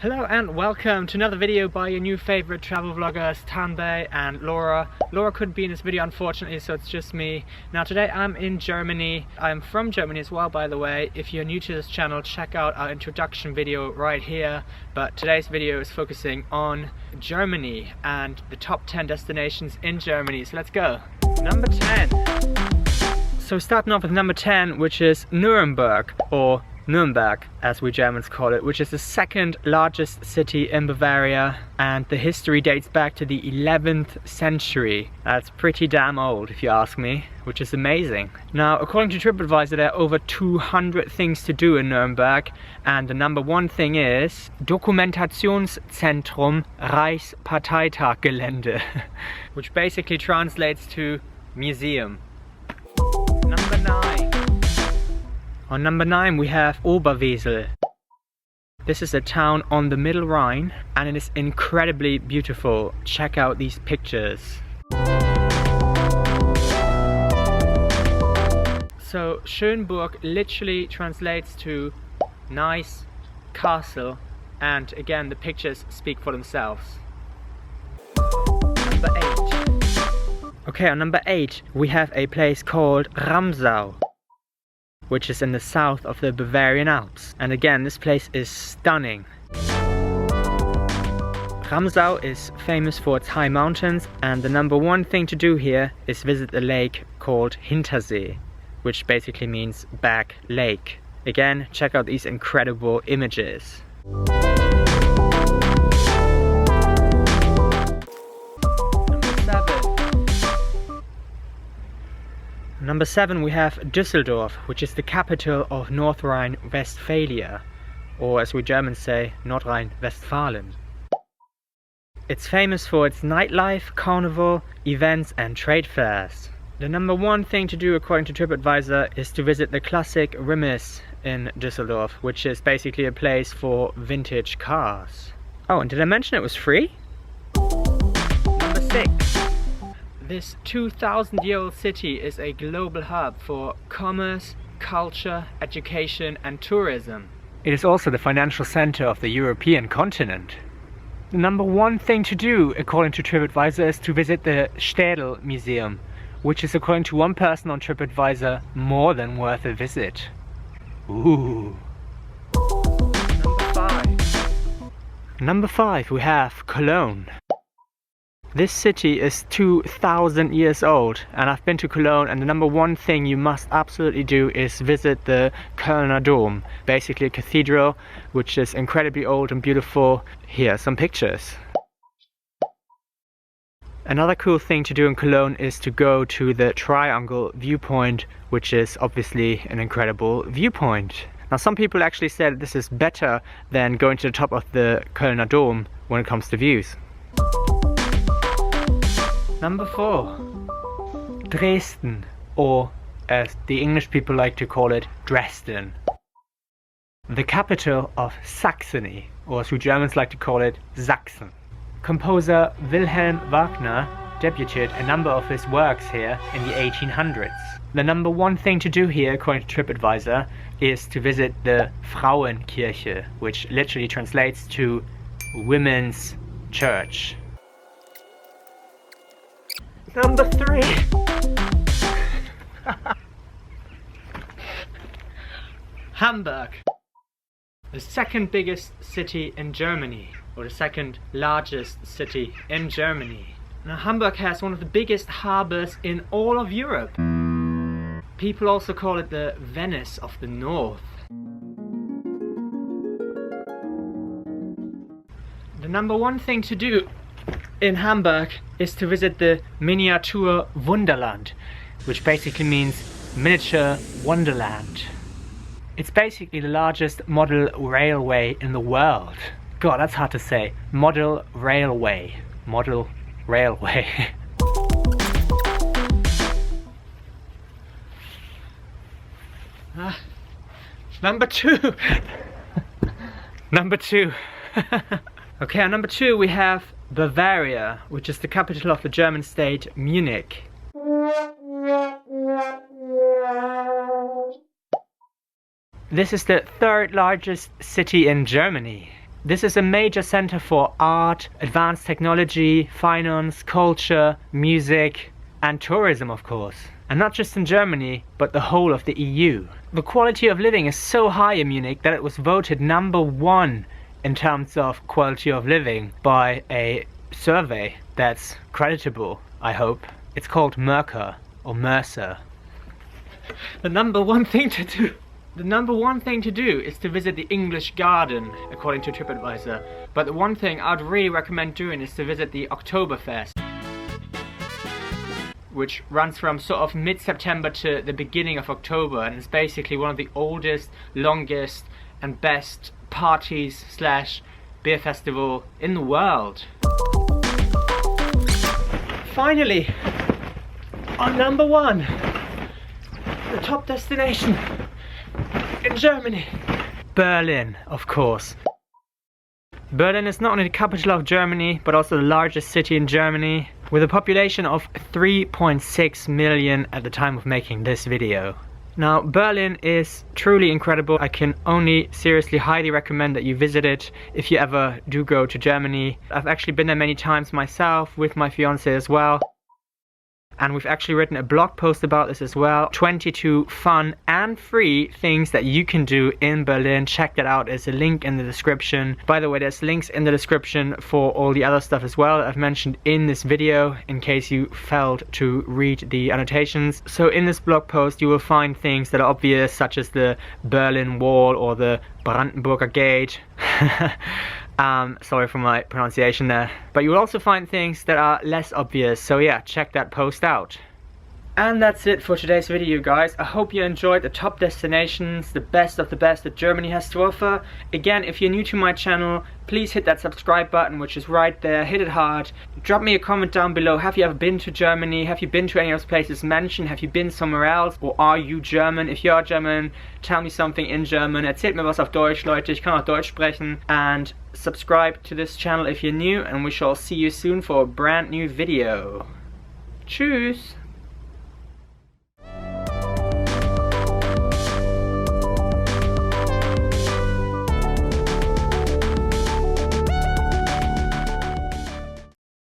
Hello and welcome to another video by your new favorite travel vloggers, Tanbei and Laura. Laura couldn't be in this video unfortunately, so it's just me. Now today I'm in Germany. I'm from Germany as well, by the way. If you're new to this channel, check out our introduction video right here. But today's video is focusing on Germany and the top 10 destinations in Germany. So let's go. Number 10. So starting off with number 10, which is Nuremberg, or Nuremberg, as we Germans call it, which is the second largest city in Bavaria, and the history dates back to the 11th century. That's pretty damn old if you ask me, which is amazing. Now, according to Tripadvisor, there are over 200 things to do in Nuremberg, and the number one thing is Dokumentationszentrum Reichsparteitaggelände, which basically translates to museum. Number 9. On number 9 we have Oberwesel. This is a town on the Middle Rhine and it is incredibly beautiful. Check out these pictures. So Schönburg literally translates to nice castle, and again the pictures speak for themselves. Number 8. Okay, on number 8 we have a place called Ramsau, which is in the south of the Bavarian Alps. And again, this place is stunning. Ramsau is famous for its high mountains, and the number one thing to do here is visit a lake called Hintersee, which basically means back lake. Again, check out these incredible images. Number 7 we have Düsseldorf, which is the capital of North Rhine-Westphalia, or as we Germans say, Nordrhein-Westfalen. It's famous for its nightlife, carnival, events and trade fairs. The number one thing to do according to Tripadvisor is to visit the classic Rimis in Düsseldorf, which is basically a place for vintage cars. Oh, and did I mention it was free? Number 6. This 2,000-year-old city is a global hub for commerce, culture, education and tourism. It is also the financial center of the European continent. The number one thing to do, according to Tripadvisor, is to visit the Städel Museum, which is, according to one person on Tripadvisor, more than worth a visit. Ooh. Number 5. Number 5 we have Cologne. This city is 2,000 years old, and I've been to Cologne, and the number one thing you must absolutely do is visit the Kölner Dom, basically a cathedral which is incredibly old and beautiful. Here are some pictures. Another cool thing to do in Cologne is to go to the Triangle viewpoint, which is obviously an incredible viewpoint. Now, some people actually said this is better than going to the top of the Kölner Dom when it comes to views. Number 4. Dresden, or as the English people like to call it, Dresden. The capital of Saxony, or as we Germans like to call it, Sachsen. Composer Wilhelm Wagner debuted a number of his works here in the 1800s. The number one thing to do here, according to Tripadvisor, is to visit the Frauenkirche, which literally translates to women's church. Number 3. Hamburg. The second biggest city in Germany, or the second largest city in Germany. Now, Hamburg has one of the biggest harbors in all of Europe. People also call it the Venice of the North. The number one thing to do in Hamburg is to visit the Miniatur Wunderland, which basically means miniature wonderland. It's basically the largest model railway in the world. God, that's hard to say. Model railway. Model railway. Number 2. Number 2. Okay, on number 2 we have Bavaria, which is the capital of the German state Munich. This is the third largest city in Germany. This is a major center for art, advanced technology, finance, culture, music, and tourism, of course. And not just in Germany, but the whole of the EU. The quality of living is so high in Munich that it was voted #1 in terms of quality of living by a survey that's creditable, I hope. It's called Mercer, or Mercer. The number one thing to do is to visit the English Garden, according to Tripadvisor. But the one thing I'd really recommend doing is to visit the Oktoberfest, which runs from sort of mid-September to the beginning of October, and it's basically one of the oldest, longest, and best parties / beer festival in the world. Finally, on #1, the top destination in Germany. Berlin, of course. Berlin is not only the capital of Germany, but also the largest city in Germany, with a population of 3.6 million at the time of making this video. Now, Berlin is truly incredible. I can only seriously highly recommend that you visit it if you ever do go to Germany. I've actually been there many times myself, with my fiance as well. And we've actually written a blog post about this as well. 22 fun and free things that you can do in Berlin. Check that out. There's a link in the description. By the way, there's links in the description for all the other stuff as well that I've mentioned in this video, in case you failed to read the annotations. So in this blog post you will find things that are obvious, such as the Berlin Wall or the Brandenburger Gate. Sorry for my pronunciation there. But you will also find things that are less obvious, so yeah, check that post out. And that's it for today's video, guys. I hope you enjoyed the top destinations, the best of the best that Germany has to offer. Again, if you're new to my channel, please hit that subscribe button, which is right there. Hit it hard. Drop me a comment down below. Have you ever been to Germany? Have you been to any of those places mentioned? Have you been somewhere else? Or are you German? If you are German, tell me something in German. Erzählt mir was auf Deutsch, Leute. Ich kann auch Deutsch sprechen. And subscribe to this channel if you're new, and we shall see you soon for a brand new video. Tschüss!